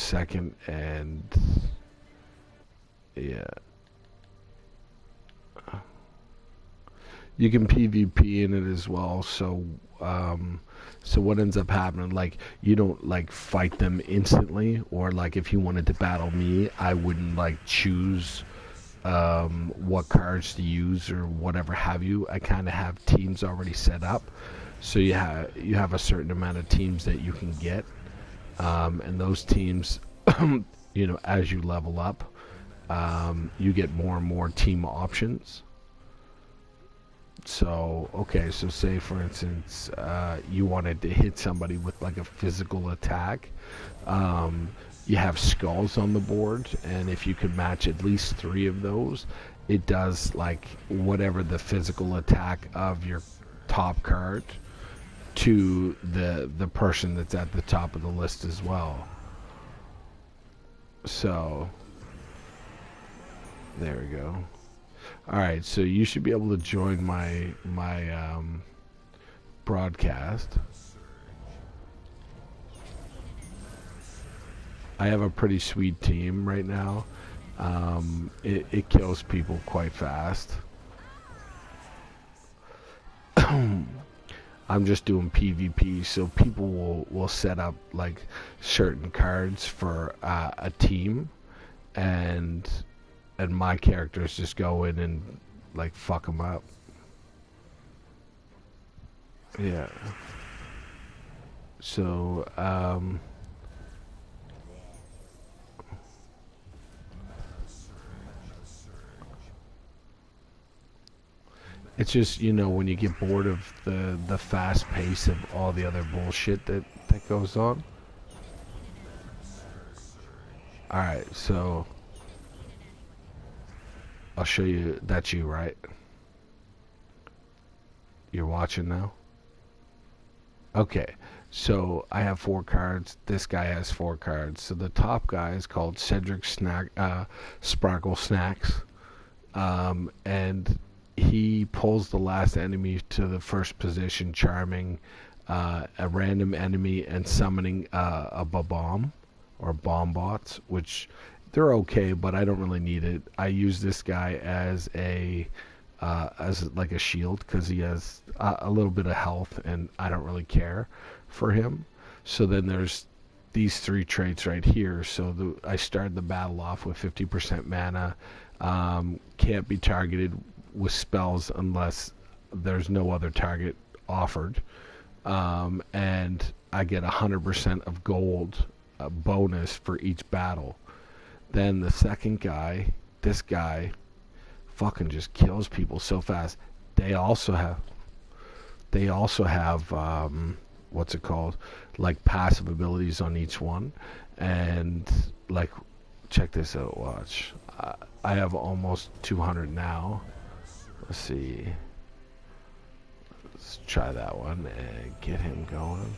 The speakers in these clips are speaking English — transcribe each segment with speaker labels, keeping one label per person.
Speaker 1: second, and yeah. You can PvP in it as well, so what ends up happening, like, you don't like fight them instantly, or like if you wanted to battle me, I wouldn't like choose what cards to use or whatever have you. I kind of have teams already set up, so you have a certain amount of teams that you can get, and those teams, as you level up, you get more and more team options. So, okay, so say for instance, you wanted to hit somebody with like a physical attack. Um, you have skulls on the board, and if you can match at least three of those, it does like whatever the physical attack of your top card to the person that's at the top of the list as well. So, there we go. All right, so you should be able to join my broadcast. I have a pretty sweet team right now. It kills people quite fast. I'm just doing PvP, so people will set up like certain cards for a team, and my characters just go in and like fuck them up. Yeah. So it's just, when you get bored of the fast pace of all the other bullshit that goes on. All right, so I'll show you. That's you, right? You're watching now? Okay, so I have 4 cards. This guy has 4 cards. So the top guy is called Cedric Sparkle Snacks. And he pulls the last enemy to the first position, charming a random enemy and summoning a bomb or bomb bots, which they're okay, but I don't really need it. I use this guy as like a shield because he has a little bit of health, and I don't really care for him. So then there's these 3 traits right here. So I started the battle off with 50% mana. Can't be targeted with spells unless there's no other target offered. And I get 100% of gold bonus for each battle. Then the second guy, this guy, fucking just kills people so fast. They also have what's it called? Like passive abilities on each one. And like, check this out, watch. I have almost 200 now. Let's see. Let's try that one and get him going.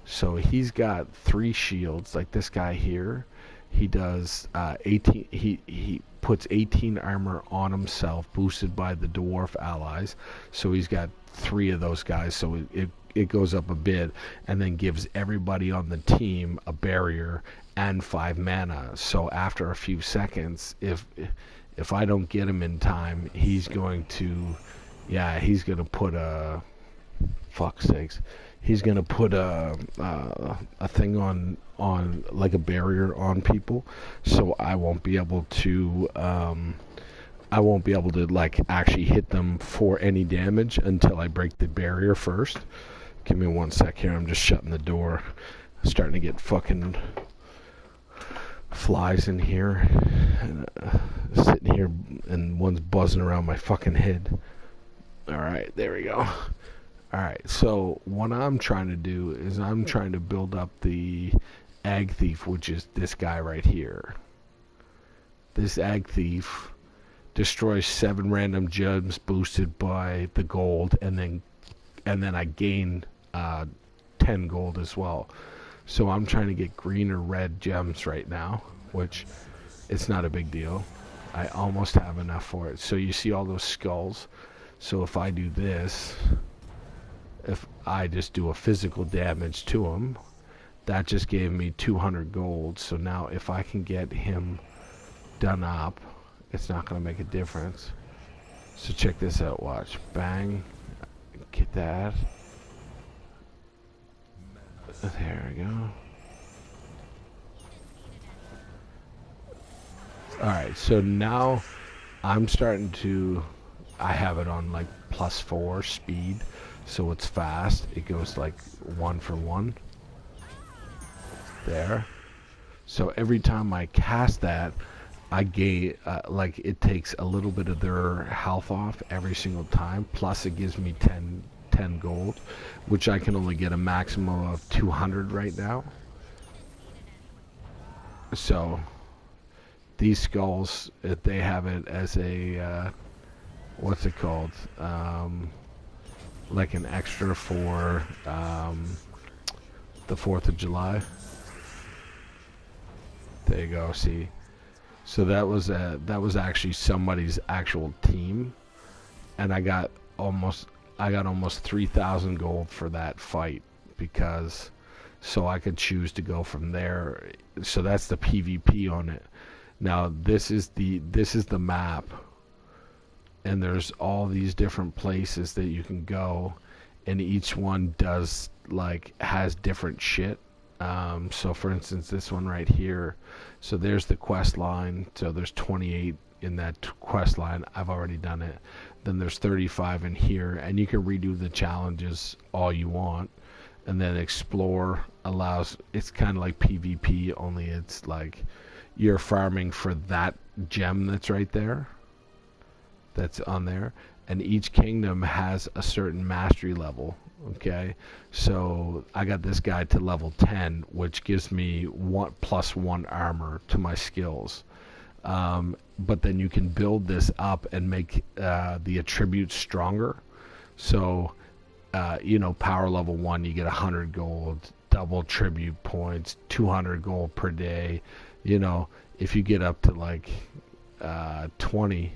Speaker 1: So he's got 3 shields, like this guy here. He does 18. He puts 18 armor on himself, boosted by the dwarf allies. So he's got 3 of those guys. So it goes up a bit, and then gives everybody on the team a barrier and 5 mana. So after a few seconds, if I don't get him in time, he's going to put a, fuck's sakes, he's gonna put a thing on like a barrier on people, so I won't be able to like actually hit them for any damage until I break the barrier first. Give me 1 sec here. I'm just shutting the door. Starting to get fucking flies in here, and sitting here, and one's buzzing around my fucking head. All right, there we go. All right, so what I'm trying to do is I'm trying to build up the Ag Thief, which is this guy right here. This Ag Thief destroys 7 random gems boosted by the gold, and then I gain 10 gold as well. So I'm trying to get green or red gems right now, which it's not a big deal. I almost have enough for it. So you see all those skulls. So if I do this, if I just do a physical damage to them, that just gave me 200 gold. So now if I can get him done up, it's not going to make a difference. So check this out, watch. Bang. Get that. There we go. Alright, so now I'm starting to... I have it on like +4 speed, so it's fast. It goes like 1 for 1. There. So every time I cast that, I gain, like it takes a little bit of their health off every single time, plus it gives me 10 gold, which I can only get a maximum of 200 right now. So these skulls, they have it as a, what's it called? Like an extra for the 4th of July. There you go, see. So that was actually somebody's actual team, and I got almost 3,000 gold for that fight, because so I could choose to go from there. So that's the PvP on it. Now this is the map, and there's all these different places that you can go, and each one does has different shit. So for instance, this one right here, so there's the quest line, so there's 28 in that quest line. I've already done it. Then there's 35 in here, and you can redo the challenges all you want. And then explore allows, it's kind of like PvP, only it's like you're farming for that gem that's right there, that's on there, and each kingdom has a certain mastery level. Okay, so I got this guy to level 10, which gives me +1 armor to my skills. But then you can build this up and make the attributes stronger. So, you know, power level 1, you get 100 gold, double tribute points, 200 gold per day. You know, if you get up to like 20,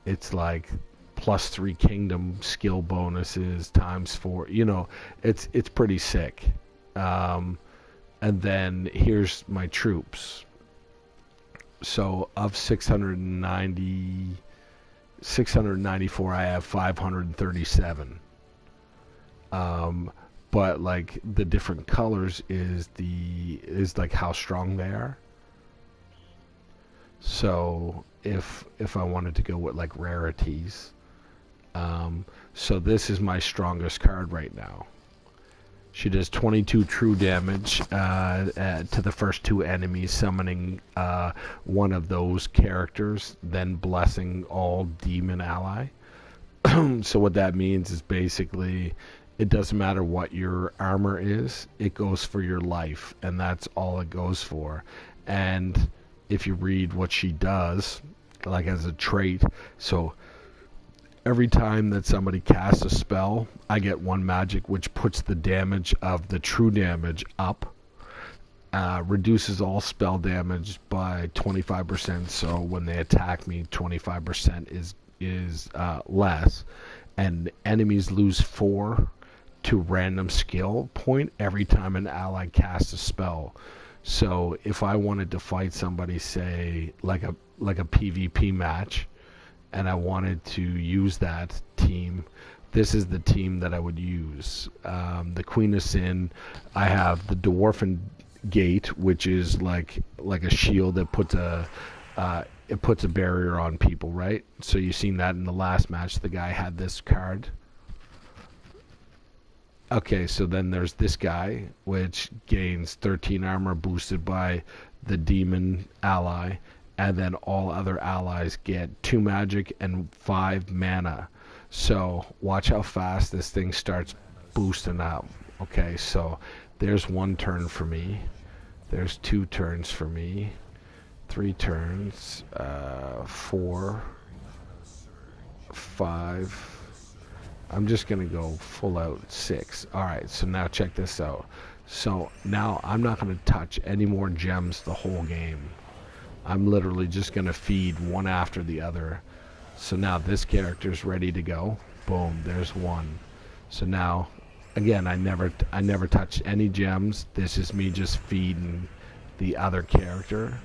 Speaker 1: it's like +3 kingdom skill bonuses ×4. You know, it's pretty sick. And then here's my troops. So of 694, I have 537. But like the different colors is like how strong they are. So if I wanted to go with like rarities, so this is my strongest card right now. She does 22 true damage to the first 2 enemies, summoning one of those characters, then blessing all demon ally. So what that means is basically it doesn't matter what your armor is, it goes for your life, and that's all it goes for. And if you read what she does, like as a trait, so every time that somebody casts a spell, I get 1 magic, which puts the damage of the true damage up. Reduces all spell damage by 25%, so when they attack me, 25% is less. And enemies lose 4 to random skill point every time an ally casts a spell. So if I wanted to fight somebody, say like a PvP match, and I wanted to use that team, this is the team that I would use. The Queen of Sin, I have the Dwarfen Gate, which is like a shield that puts a barrier on people, right? So you've seen that in the last match, the guy had this card. Okay, so then there's this guy, which gains 13 armor boosted by the demon ally, and then all other allies get 2 magic and 5 mana. So watch how fast this thing starts boosting up. Okay, so there's 1 turn for me. There's 2 turns for me. 3 turns. 4. 5. I'm just going to go full out 6. Alright, so now check this out. So now I'm not going to touch any more gems the whole game. I'm literally just going to feed one after the other. So now this character's ready to go. Boom, there's 1. So now Again, I never touched any gems. This is me just feeding the other character.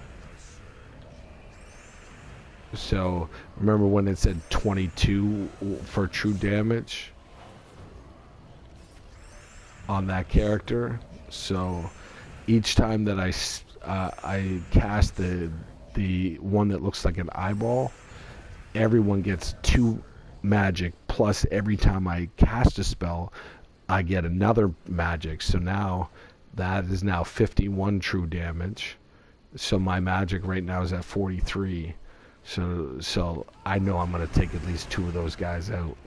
Speaker 1: So remember when it said 22 for true damage on that character? So each time that I cast the one that looks like an eyeball, everyone gets 2 magic, plus every time I cast a spell, I get another magic. So now that is now 51 true damage. So my magic right now is at 43. So I know I'm gonna take at least 2 of those guys out.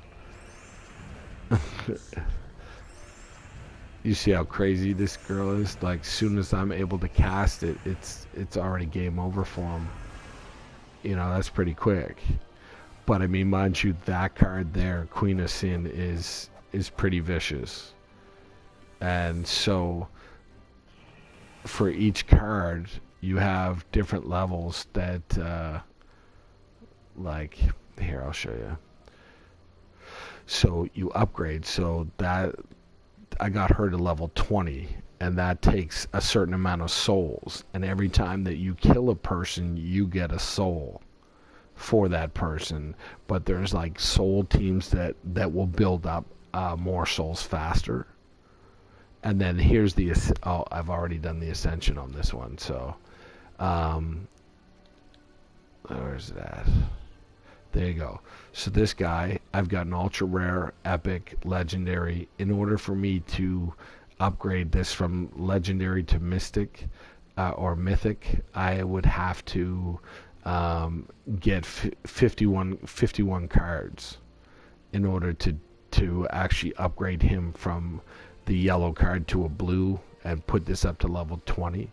Speaker 1: You see how crazy this girl is? Like, soon as I'm able to cast it, it's already game over for him. You know, that's pretty quick. But I mean, mind you, that card there, Queen of Sin, is pretty vicious. And so for each card, you have different levels that, like, here, I'll show you. So you upgrade. So that I got her to level 20, and that takes a certain amount of souls. And every time that you kill a person, you get a soul for that person. But there's like soul teams that will build up more souls faster. And then here's the I've already done the ascension on this one. So where's that? There you go. So this guy, I've got an ultra rare, epic, legendary. In order for me to upgrade this from legendary to mystic or mythic, I would have to get 51 cards in order to actually upgrade him from the yellow card to a blue and put this up to level 20,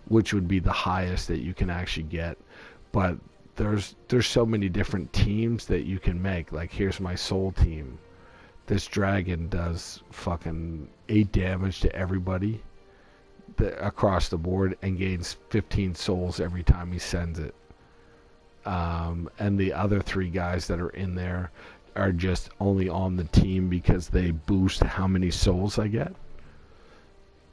Speaker 1: which would be the highest that you can actually get. But there's so many different teams that you can make. Like, here's my soul team. This dragon does fucking 8 damage to everybody across the board and gains 15 souls every time he sends it. And the other 3 guys that are in there are just only on the team because they boost how many souls I get.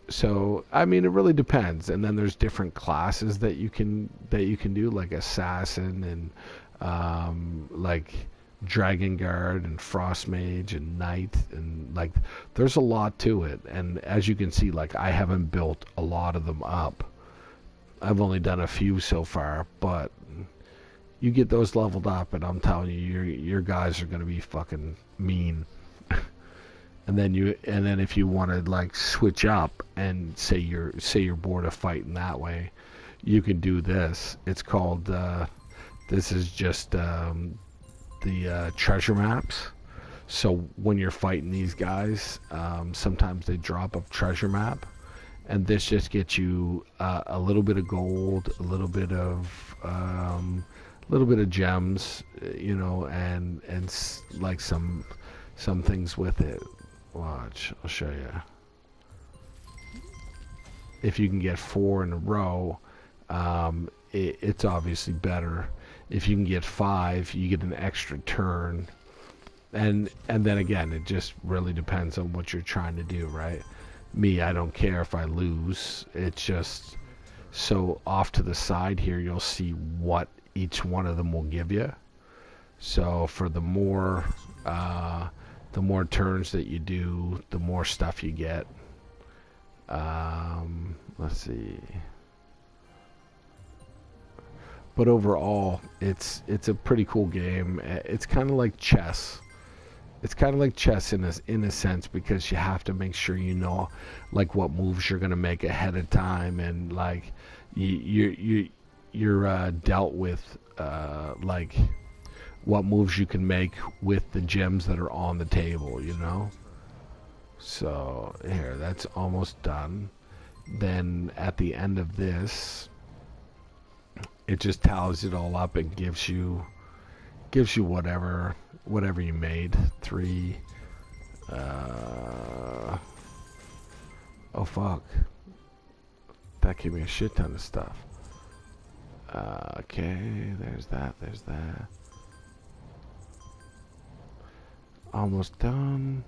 Speaker 1: So I mean, it really depends. And then there's different classes that you can do, like assassin and like dragon guard and frost mage and knight, and like there's a lot to it. And as you can see, like, I haven't built a lot of them up. I've only done a few so far, but you get those leveled up, and I'm telling you, your guys are gonna be fucking mean. And then if you want to like switch up and say you're bored of fighting that way, you can do this. It's called this is just the treasure maps. So when you're fighting these guys, sometimes they drop a treasure map, and this just gets you a little bit of gold, a little bit of gems, you know, and like some things with it. Watch, I'll show you. If you can get 4 in a row, it's obviously better. If you can get 5, you get an extra turn. And then again, it just really depends on what you're trying to do, right? Me, I don't care if I lose. It's just, so off to the side here, you'll see what each one of them will give you. So for the more turns that you do, the more stuff you get. Let's see. But overall, it's a pretty cool game. It's kind of like chess. It's kind of like chess in a sense, because you have to make sure you know like what moves you're gonna make ahead of time, and like you're dealt with like what moves you can make with the gems that are on the table, you know. So here, that's almost done. Then at the end of this, it just tallies it all up and gives you whatever you made. 3 oh fuck, that gave me a shit ton of stuff. Okay, there's that. Almost done.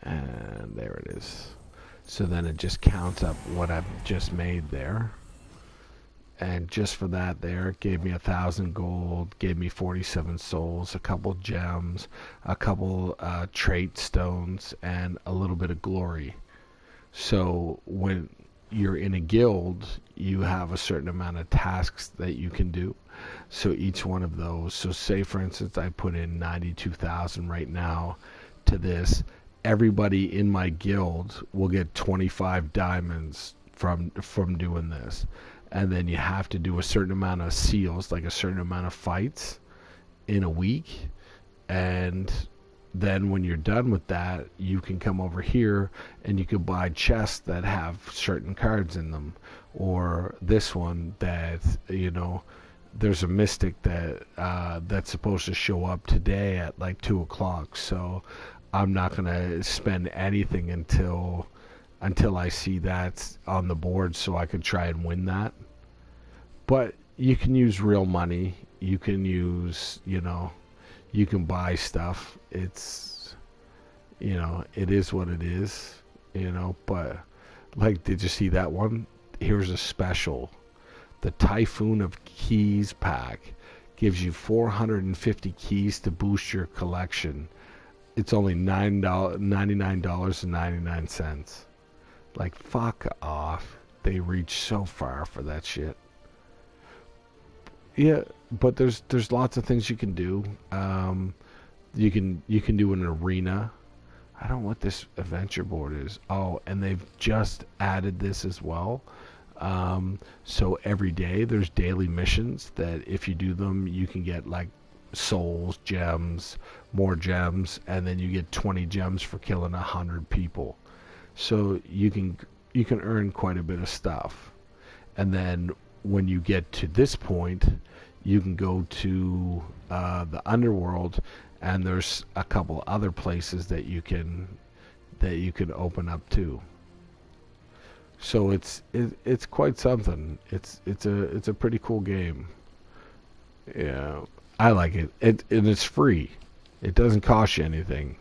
Speaker 1: And there it is. So then it just counts up what I've just made there. And just for that there, it gave me 1,000 gold, gave me 47 souls, a couple gems, a couple trait stones, and a little bit of glory. So when you're in a guild, you have a certain amount of tasks that you can do. So each one of those, so say for instance I put in 92,000 right now to this, everybody in my guild will get 25 diamonds from doing this. And then you have to do a certain amount of seals, like a certain amount of fights in a week. And then when you're done with that, you can come over here and you can buy chests that have certain cards in them. Or this one that, there's a mystic that that's supposed to show up today at like 2 o'clock. So I'm not going to spend anything until I see that on the board so I can try and win that. But you can use real money. You can use, you can buy stuff. It's, it is what it is, but like, did you see that one? Here's a special. The Typhoon of Keys pack gives you 450 keys to boost your collection. It's only $99.99. Like, fuck off. They reach so far for that shit. Yeah, but there's lots of things you can do. You can do an arena. I don't know what this adventure board is. Oh, and they've just added this as well. So every day there's daily missions that if you do them, you can get like souls, gems, more gems, and then you get 20 gems for killing 100 people. So you can earn quite a bit of stuff. And then when you get to this point, you can go to the underworld, and there's a couple other places that you can open up too. So it's quite something. It's a pretty cool game. Yeah, I like it. And it's free. It doesn't cost you anything.